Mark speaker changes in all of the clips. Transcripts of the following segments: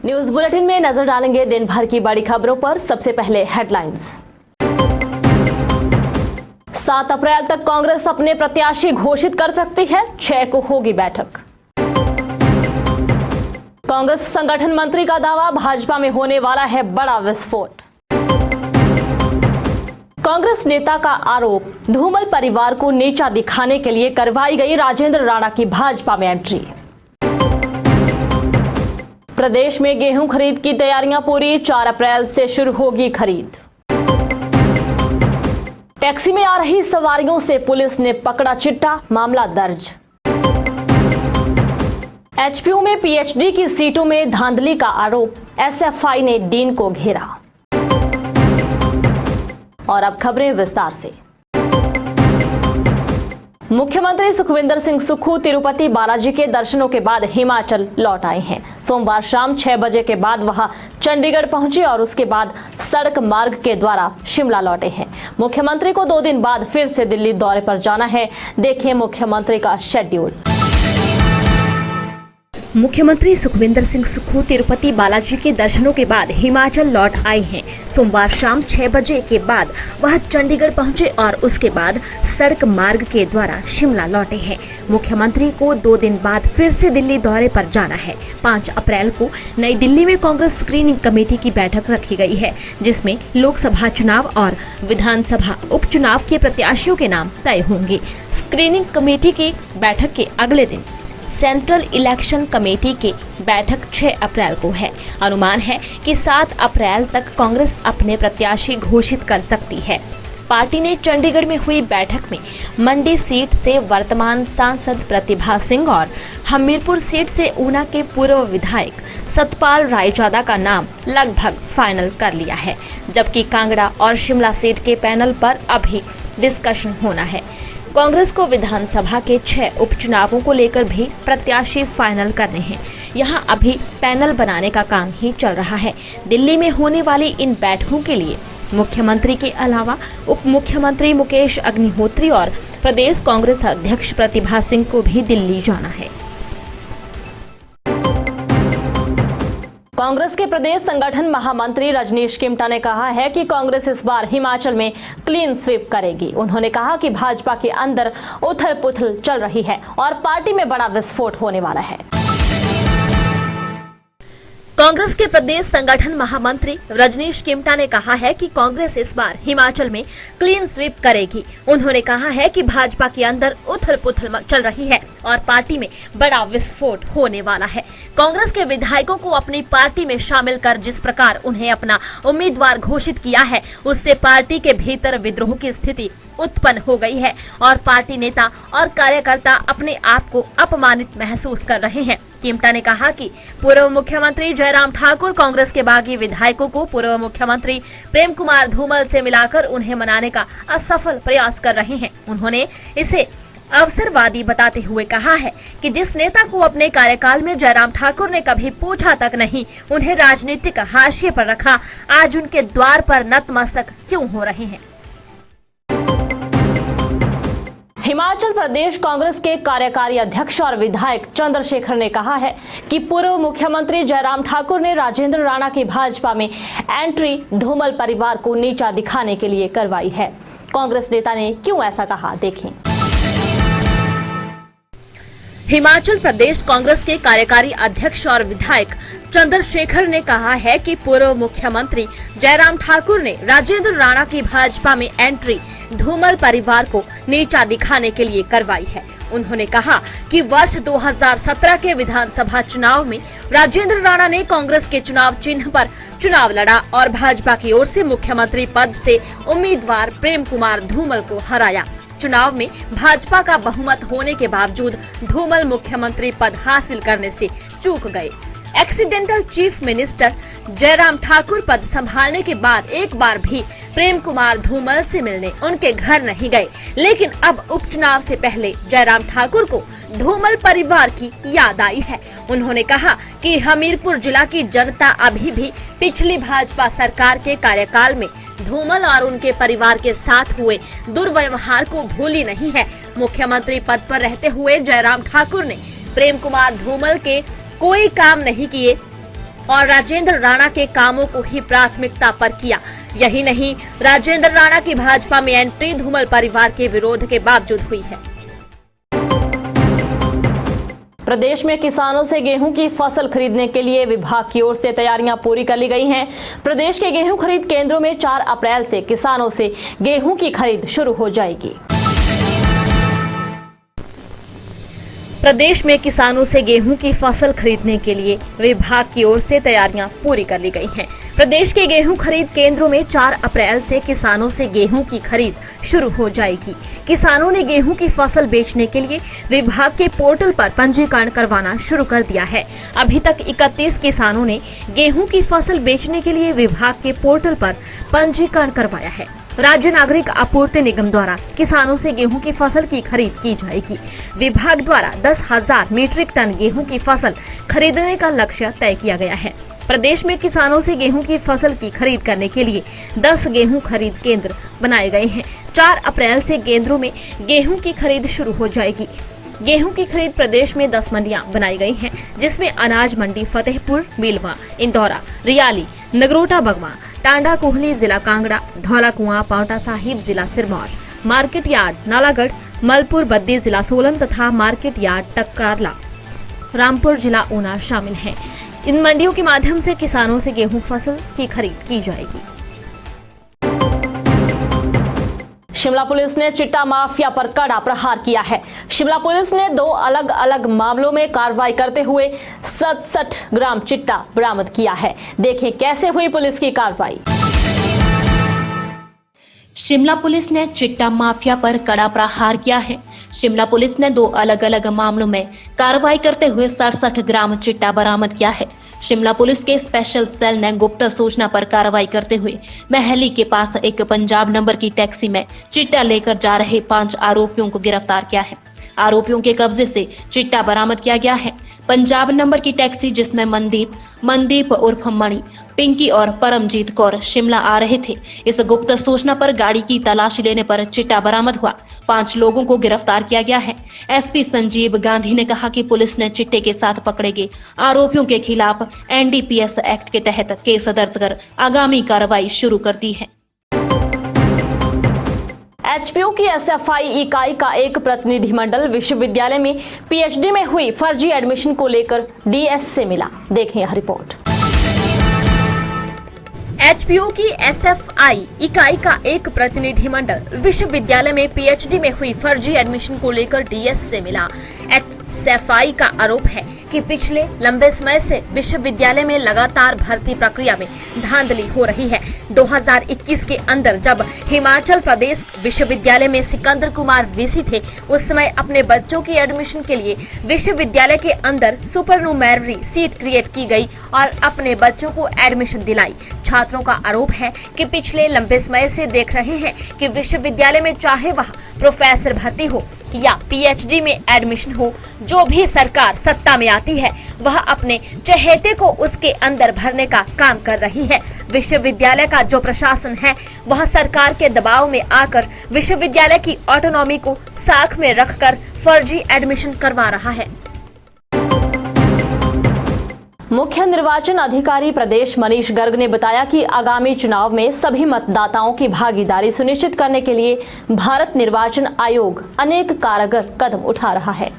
Speaker 1: News bulletin में नजर डालेंगे दिन भर की बड़ी खबरों पर। सबसे पहले हेडलाइंस। 7 अप्रैल तक कांग्रेस अपने प्रत्याशी घोषित कर सकती है, 6 को होगी बैठक। कांग्रेस संगठन मंत्री का दावा, भाजपा में होने वाला है बड़ा विस्फोट। कांग्रेस नेता का आरोप, धूमल परिवार को नीचा दिखाने के लिए करवाई गई राजेंद्र राणा की भाजपा में एंट्री। प्रदेश में गेहूं खरीद की तैयारियां पूरी, 4 अप्रैल से शुरू होगी खरीद। टैक्सी में आ रही सवारियों से पुलिस ने पकड़ा चिट्टा, मामला दर्ज। एचपीयू में पीएचडी की सीटों में धांधली का आरोप, एसएफआई ने डीन को घेरा। और अब खबरें विस्तार से। मुख्यमंत्री सुखविंदर सिंह सुक्खू तिरुपति बालाजी के दर्शनों के बाद हिमाचल लौट आए हैं। सोमवार शाम 6 बजे के बाद वहां चंडीगढ़ पहुंचे और उसके बाद सड़क मार्ग के द्वारा शिमला लौटे हैं। मुख्यमंत्री को 2 दिन बाद फिर से दिल्ली दौरे पर जाना है। देखिए मुख्यमंत्री का शेड्यूल।
Speaker 2: मुख्यमंत्री सुखविंदर सिंह सुक्खू तिरुपति बालाजी के दर्शनों के बाद हिमाचल लौट आए हैं। सोमवार शाम 6 बजे के बाद वह चंडीगढ़ पहुंचे और उसके बाद सड़क मार्ग के द्वारा शिमला लौटे हैं। मुख्यमंत्री को 2 दिन बाद फिर से दिल्ली दौरे पर जाना है। 5 अप्रैल को नई दिल्ली में कांग्रेस स्क्रीनिंग कमेटी की बैठक रखी गई है, जिसमें लोकसभा चुनाव और विधानसभा उपचुनाव के प्रत्याशियों के नाम तय होंगे। स्क्रीनिंग कमेटी की बैठक के अगले दिन सेंट्रल इलेक्शन कमेटी की बैठक 6 अप्रैल को है। अनुमान है कि 7 अप्रैल तक कांग्रेस अपने प्रत्याशी घोषित कर सकती है। पार्टी ने चंडीगढ़ में हुई बैठक में मंडी सीट से वर्तमान सांसद प्रतिभा सिंह और हमीरपुर सीट से ऊना के पूर्व विधायक सतपाल रायजादा का नाम लगभग फाइनल कर लिया है, जबकि कांगड़ा और शिमला सीट के पैनल पर अभी डिस्कशन होना है। कांग्रेस को विधानसभा के 6 उपचुनावों को लेकर भी प्रत्याशी फाइनल करने हैं। यहां अभी पैनल बनाने का काम ही चल रहा है। दिल्ली में होने वाली इन बैठकों के लिए मुख्यमंत्री के अलावा उप मुख्यमंत्री मुकेश अग्निहोत्री और प्रदेश कांग्रेस अध्यक्ष प्रतिभा सिंह को भी दिल्ली जाना है।
Speaker 1: कांग्रेस के प्रदेश संगठन महामंत्री रजनीश किमटा ने कहा है कि कांग्रेस इस बार हिमाचल में क्लीन स्वीप करेगी। उन्होंने कहा कि भाजपा के अंदर उथल पुथल चल रही है और पार्टी में बड़ा विस्फोट होने वाला है।
Speaker 2: कांग्रेस के प्रदेश संगठन महामंत्री रजनीश किमटा ने कहा है कि कांग्रेस इस बार हिमाचल में क्लीन स्वीप करेगी। उन्होंने कहा है कि भाजपा के अंदर उथल पुथल चल रही है और पार्टी में बड़ा विस्फोट होने वाला है। कांग्रेस के विधायकों को अपनी पार्टी में शामिल कर जिस प्रकार उन्हें अपना उम्मीदवार घोषित किया है, उससे पार्टी के भीतर विद्रोह की स्थिति उत्पन्न हो गई है और पार्टी नेता और कार्यकर्ता अपने आप को अपमानित महसूस कर रहे हैं। किमटा ने कहा कि पूर्व मुख्यमंत्री जयराम ठाकुर कांग्रेस के बागी विधायकों को पूर्व मुख्यमंत्री प्रेम कुमार धूमल से मिलाकर उन्हें मनाने का असफल प्रयास कर रहे हैं। उन्होंने इसे अवसरवादी बताते हुए कहा है कि जिस नेता को अपने कार्यकाल में जयराम ठाकुर ने कभी पूछा तक नहीं, उन्हें राजनीतिक हाशिए पर रखा, आज उनके द्वार पर नतमस्तक क्यों हो रहे हैं।
Speaker 1: हिमाचल प्रदेश कांग्रेस के कार्यकारी अध्यक्ष और विधायक चंद्रशेखर ने कहा है कि पूर्व मुख्यमंत्री जयराम ठाकुर ने राजेंद्र राणा की भाजपा में एंट्री धूमल परिवार को नीचा दिखाने के लिए करवाई है। कांग्रेस नेता ने क्यों ऐसा कहा, देखें।
Speaker 2: हिमाचल प्रदेश कांग्रेस के कार्यकारी अध्यक्ष और विधायक चंद्रशेखर ने कहा है कि पूर्व मुख्यमंत्री जयराम ठाकुर ने राजेंद्र राणा की भाजपा में एंट्री धूमल परिवार को नीचा दिखाने के लिए करवाई है। उन्होंने कहा कि वर्ष 2017 के विधानसभा चुनाव में राजेंद्र राणा ने कांग्रेस के चुनाव चिन्ह पर चुनाव लड़ा और भाजपा की ओर से मुख्यमंत्री पद से उम्मीदवार प्रेम कुमार धूमल को हराया। चुनाव में भाजपा का बहुमत होने के बावजूद धूमल मुख्यमंत्री पद हासिल करने से चूक गए। Accidental chief minister Jairam Thakur पद संभालने के बाद एक बार भी प्रेम कुमार धूमल से मिलने उनके घर नहीं गए, लेकिन अब उपचुनाव से पहले जयराम ठाकुर को धूमल परिवार की याद आई है। उन्होंने कहा कि हमीरपुर जिला की जनता अभी भी पिछली भाजपा सरकार के कार्यकाल में धूमल और उनके परिवार के साथ हुए दुर्व्यवहार को भूली नहीं है। मुख्यमंत्री पद पर रहते हुए जयराम ठाकुर ने प्रेम कुमार धूमल के कोई काम नहीं किए और राजेंद्र राणा के कामों को ही प्राथमिकता पर किया। यही नहीं, राजेंद्र राणा की भाजपा में एंट्री धूमल परिवार के विरोध के बावजूद हुई है।
Speaker 1: प्रदेश में किसानों से गेहूं की फसल खरीदने के लिए विभाग की ओर से तैयारियां पूरी कर ली गई हैं। प्रदेश के गेहूं खरीद केंद्रों में 4 अप्रैल से किसानों से गेहूं की खरीद शुरू हो जाएगी।
Speaker 2: प्रदेश में किसानों से गेहूं की फसल खरीदने के लिए विभाग की ओर से तैयारियां पूरी कर ली गई हैं। प्रदेश के गेहूं खरीद केंद्रों में 4 अप्रैल से किसानों से गेहूं की खरीद शुरू हो जाएगी। किसानों ने गेहूं की फसल बेचने के लिए विभाग के पोर्टल पर पंजीकरण करवाना शुरू कर दिया है। अभी तक 31 किसानों ने गेहूं की फसल बेचने के लिए विभाग के पोर्टल पर पंजीकरण करवाया है। राज्य नागरिक आपूर्ति निगम द्वारा किसानों से गेहूं की फसल की खरीद की जाएगी। विभाग द्वारा 10,000 मीट्रिक टन गेहूं की फसल खरीदने का लक्ष्य तय किया गया है। प्रदेश में किसानों से गेहूं की फसल की खरीद करने के लिए 10 गेहूं खरीद केंद्र बनाए गए हैं। 4 अप्रैल से केंद्रों में गेहूं की खरीद शुरू हो जाएगी। गेहूं की खरीद प्रदेश में 10 मंडियां बनाई गई हैं, जिसमें अनाज मंडी फतेहपुर, मीलवा, इंदौरा, रियाली, नगरोटा बगवा, टांडा कोहली जिला कांगड़ा, धौला कुआं, पांवटा साहिब जिला सिरमौर, मार्केट यार्ड नालागढ़, मलपुर बद्दी जिला सोलन तथा मार्केट यार्ड टक्कारला, रामपुर जिला ऊना शामिल हैं। इन मंडियों के माध्यम से किसानों से गेहूं फसल की खरीद की जाएगी।
Speaker 1: शिमला पुलिस ने चिट्टा माफिया पर कड़ा प्रहार किया है। शिमला पुलिस ने 2 अलग अलग मामलों में कार्रवाई करते हुए 67 ग्राम चिट्टा बरामद किया है। देखें कैसे हुई पुलिस की कार्रवाई।
Speaker 3: शिमला पुलिस ने चिट्टा माफिया पर कड़ा प्रहार किया है। शिमला पुलिस ने 2 अलग अलग मामलों में कार्रवाई करते हुए 67 ग्राम चिट्टा बरामद किया है। शिमला पुलिस के स्पेशल सेल ने गुप्त सूचना पर कार्रवाई करते हुए महली के पास एक पंजाब नंबर की टैक्सी में चिट्टा लेकर जा रहे 5 आरोपियों को गिरफ्तार किया है। आरोपियों के कब्जे से चिट्टा बरामद किया गया है। पंजाब नंबर की टैक्सी जिसमें मनदीप उर्फ मणि, पिंकी और परमजीत कौर शिमला आ रहे थे। इस गुप्त सूचना पर गाड़ी की तलाशी लेने पर चिट्टा बरामद हुआ। 5 लोगों को गिरफ्तार किया गया है। एसपी संजीव गांधी ने कहा कि पुलिस ने चिट्टे के साथ पकड़े गए आरोपियों के खिलाफ एनडीपीएस एक्ट के तहत केस दर्ज कर आगामी कार्रवाई शुरू कर दी है।
Speaker 1: एचपीयू की एसएफआई इकाई का एक प्रतिनिधिमंडल विश्वविद्यालय में पीएचडी में हुई फर्जी एडमिशन को लेकर डीएस से मिला। देखें यह रिपोर्ट।
Speaker 2: एचपीयू की एसएफआई इकाई का एक प्रतिनिधिमंडल विश्वविद्यालय में पीएचडी में हुई फर्जी एडमिशन को लेकर डीएस से मिला। एसएफआई का आरोप है कि पिछले लंबे समय से विश्वविद्यालय में लगातार भर्ती प्रक्रिया में धांधली हो रही है। 2021 के अंदर जब हिमाचल प्रदेश विश्वविद्यालय में सिकंदर कुमार वीसी थे, उस समय अपने बच्चों की एडमिशन के लिए विश्वविद्यालय के अंदर सुपरनुमेररी सीट क्रिएट की गई और अपने बच्चों को एडमिशन दिलाई। छात्रों का आरोप है कि पिछले लंबे समय से देख रहे हैं कि विश्वविद्यालय में चाहे वह प्रोफेसर भर्ती हो या पीएचडी में एडमिशन हो, जो भी सरकार सत्ता में आती है वह अपने चहेते को उसके अंदर भरने का काम कर रही है। विश्वविद्यालय का जो प्रशासन है वह सरकार के दबाव में आकर विश्वविद्यालय की ऑटोनॉमी को साख में रखकर फर्जी एडमिशन करवा रहा है।
Speaker 1: मुख्य निर्वाचन अधिकारी प्रदेश मनीष गर्ग ने बताया कि आगामी चुनाव में सभी मतदाताओं की भागीदारी सुनिश्चित करने के लिए भारत निर्वाचन आयोग अनेक कारगर कदम उठा रहा है।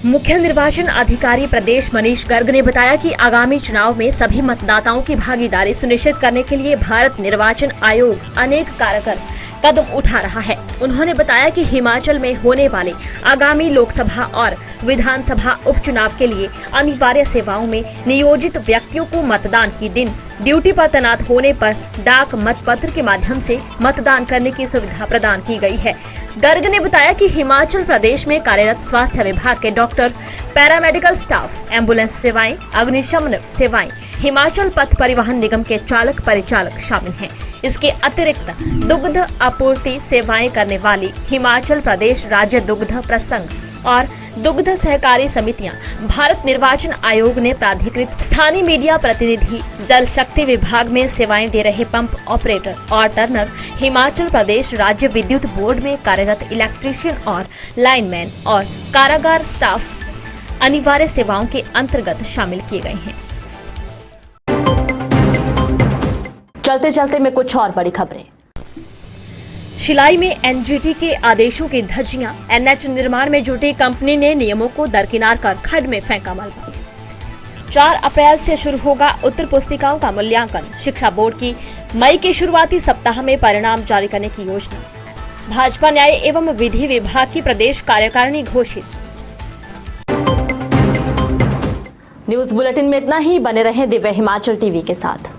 Speaker 2: मुख्य निर्वाचन अधिकारी प्रदेश मनीष गर्ग ने बताया कि आगामी चुनाव में सभी मतदाताओं की भागीदारी सुनिश्चित करने के लिए भारत निर्वाचन आयोग अनेक कारगर कदम उठा रहा है। उन्होंने बताया कि हिमाचल में होने वाले आगामी लोकसभा और विधानसभा उपचुनाव के लिए अनिवार्य सेवाओं में नियोजित व्यक्तियों को मतदान के दिन ड्यूटी पर तैनात होने पर डाक मतपत्र के माध्यम से मतदान करने की सुविधा प्रदान की गई है। गर्ग ने बताया कि हिमाचल प्रदेश में कार्यरत स्वास्थ्य विभाग के डॉक्टर, पैरामेडिकल स्टाफ, एम्बुलेंस सेवाएं, अग्निशमन सेवाएं, हिमाचल पथ परिवहन निगम के चालक परिचालक शामिल हैं। इसके अतिरिक्त दुग्ध आपूर्ति सेवाएं करने वाली हिमाचल प्रदेश राज्य दुग्ध प्रसंघ और दुग्ध सहकारी समितियां, भारत निर्वाचन आयोग ने प्राधिकृत स्थानीय मीडिया प्रतिनिधि, जल शक्ति विभाग में सेवाएं दे रहे पंप ऑपरेटर और टर्नर, हिमाचल प्रदेश राज्य विद्युत बोर्ड में कार्यरत इलेक्ट्रीशियन और लाइनमैन और कारागार स्टाफ अनिवार्य सेवाओं के अंतर्गत शामिल किए गए हैं।
Speaker 1: चलते चलते में कुछ और बड़ी खबरें।
Speaker 2: शिलाई में एनजीटी के आदेशों की धज्जियां, एनएच निर्माण में जुटी कंपनी ने नियमों को दरकिनार कर खड्ड में फेंका मलबा। 4 अप्रैल से शुरू होगा उत्तर पुस्तिकाओं का मूल्यांकन। शिक्षा बोर्ड की मई के शुरुआती सप्ताह में परिणाम जारी करने की योजना। भाजपा न्याय एवं विधि विभाग की प्रदेश कार्यकारिणी घोषित।
Speaker 1: न्यूज बुलेटिन में इतना ही। बने रहें दिव्य हिमाचल टीवी के साथ।